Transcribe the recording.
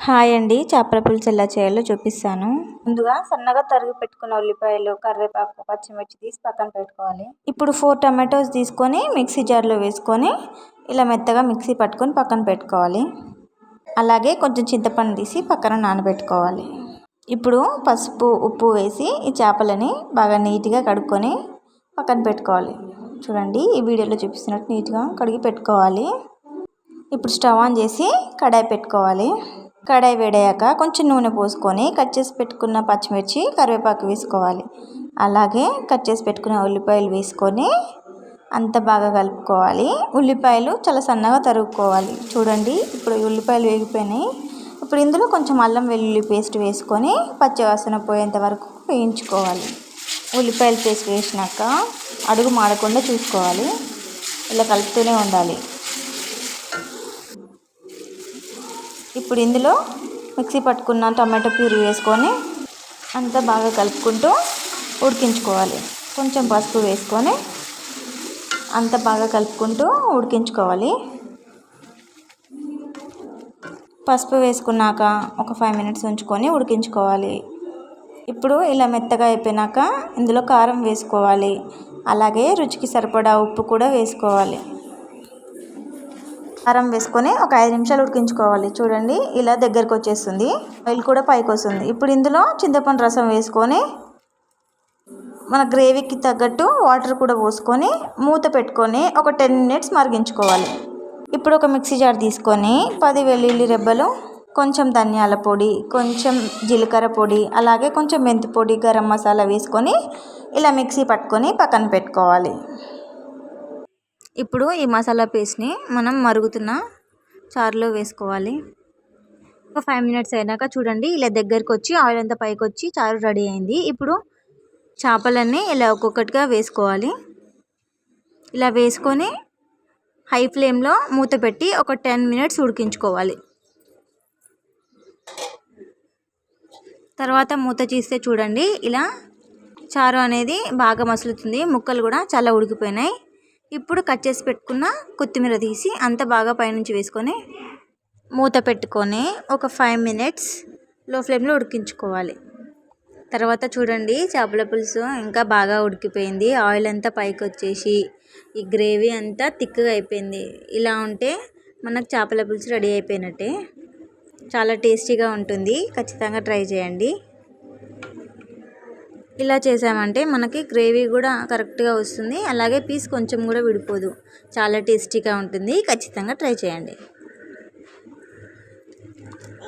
Hi అండి, చేపల పులుసు ఎలా చేయాలో చూపిస్తాను. ముందుగా సన్నగా తరిగి పెట్టుకున్న ఉల్లిపాయలు, కరివేపాకు, పచ్చిమిర్చి తీసి పక్కన పెట్టుకోవాలి. ఇప్పుడు 4 టమాటోస్ తీసుకొని మిక్సీ జార్లో వేసుకొని ఇలా మెత్తగా మిక్సీ పట్టుకొని పక్కన పెట్టుకోవాలి. అలాగే కొంచెం చింతపండు తీసి పక్కన నానబెట్టుకోవాలి. ఇప్పుడు పసుపు, ఉప్పు వేసి ఈ చేపలని బాగా నీట్గా కడుక్కొని పక్కన పెట్టుకోవాలి. చూడండి, ఈ వీడియోలో చూపిస్తున్నట్టు నీట్గా కడిగి పెట్టుకోవాలి. ఇప్పుడు స్టవ్ ఆన్ చేసి కడాయి పెట్టుకోవాలి. కడాయి వేడయ్యాక కొంచెం నూనె పోసుకొని కట్ చేసి పెట్టుకున్న పచ్చిమిర్చి, కరివేపాకు వేసుకోవాలి. అలాగే కట్ చేసి పెట్టుకున్న ఉల్లిపాయలు వేసుకొని అంత బాగా కలుపుకోవాలి. ఉల్లిపాయలు చాలా సన్నగా తరుగుకోవాలి. చూడండి, ఇప్పుడు ఉల్లిపాయలు వేగిపోయినాయి. ఇప్పుడు ఇందులో కొంచెం అల్లం వెల్లుల్లి పేస్ట్ వేసుకొని పచ్చివాసన పోయేంత వరకు వేయించుకోవాలి. ఉల్లిపాయల పేస్ట్ వేసినాక అడుగు మాడకుండా చూసుకోవాలి. ఇలా కలుపుతూనే ఉండాలి. ఇప్పుడు ఇందులో మిక్సీ పట్టుకున్న టమాటో ప్యూరీ వేసుకొని అంతా బాగా కలుపుకుంటూ ఉడికించుకోవాలి. కొంచెం పసుపు వేసుకొని అంత బాగా కలుపుకుంటూ ఉడికించుకోవాలి. పసుపు వేసుకున్నాక ఒక 5 మినిట్స్ ఉంచుకొని ఉడికించుకోవాలి. ఇప్పుడు ఇలా మెత్తగా అయిపోయినాక ఇందులో కారం వేసుకోవాలి. అలాగే రుచికి సరిపడా ఉప్పు కూడా వేసుకోవాలి. కారం వేసుకొని ఒక 5 నిమిషాలు ఉడికించుకోవాలి. చూడండి, ఇలా దగ్గరకు వచ్చేస్తుంది. ఆయిల్ కూడా పైకి వస్తుంది. ఇప్పుడు ఇందులో చింతపండు రసం వేసుకొని మన గ్రేవీకి తగ్గట్టు వాటర్ కూడా పోసుకొని మూత పెట్టుకొని ఒక 10 మినిట్స్ మరిగించుకోవాలి. ఇప్పుడు ఒక మిక్సీ జార్ తీసుకొని 10 వెల్లుల్లి రెబ్బలు, కొంచెం ధనియాల పొడి, కొంచెం జీలకర్ర పొడి, అలాగే కొంచెం మెంతి పొడి, గరం మసాలా వేసుకొని ఇలా మిక్సీ పట్టుకొని పక్కన పెట్టుకోవాలి. ఇప్పుడు ఈ మసాలా పేస్ట్ని మనం మరుగుతున్న చారులో వేసుకోవాలి. ఒక 5 మినిట్స్ అయినాక చూడండి, ఇలా దగ్గరికి వచ్చి ఆయిల్ అంతా పైకి వచ్చి చారు రెడీ అయింది. ఇప్పుడు చేపలన్నీ ఇలా ఒక్కొక్కటిగా వేసుకోవాలి. ఇలా వేసుకొని హై ఫ్లేమ్లో మూత పెట్టి ఒక 10 మినిట్స్ ఉడికించుకోవాలి. తర్వాత మూత తీస్తే చూడండి, ఇలా చారు అనేది బాగా మసులుతుంది. ముక్కలు కూడా చాలా ఉడికిపోయినాయి. ఇప్పుడు కట్ చేసి పెట్టుకున్న కొత్తిమీర తీసి అంత బాగా పైనుంచి వేసుకొని మూత పెట్టుకొని ఒక 5 మినిట్స్ లో ఫ్లేమ్లో ఉడికించుకోవాలి. తర్వాత చూడండి, చేపల పులుసు ఇంకా బాగా ఉడికిపోయింది. ఆయిల్ అంతా పైకి వచ్చేసి ఈ గ్రేవీ అంతా థిక్గా అయిపోయింది. ఇలా ఉంటే మనకు చేపల పులుసు రెడీ అయిపోయినట్టే. చాలా టేస్టీగా ఉంటుంది. ఖచ్చితంగా ట్రై చేయండి. ఇలా చేసామంటే మనకి గ్రేవీ కూడా కరెక్ట్గా వస్తుంది. అలాగే పీస్ కొంచెం కూడా విడిపోదు. చాలా టేస్టీగా ఉంటుంది. ఖచ్చితంగా ట్రై చేయండి.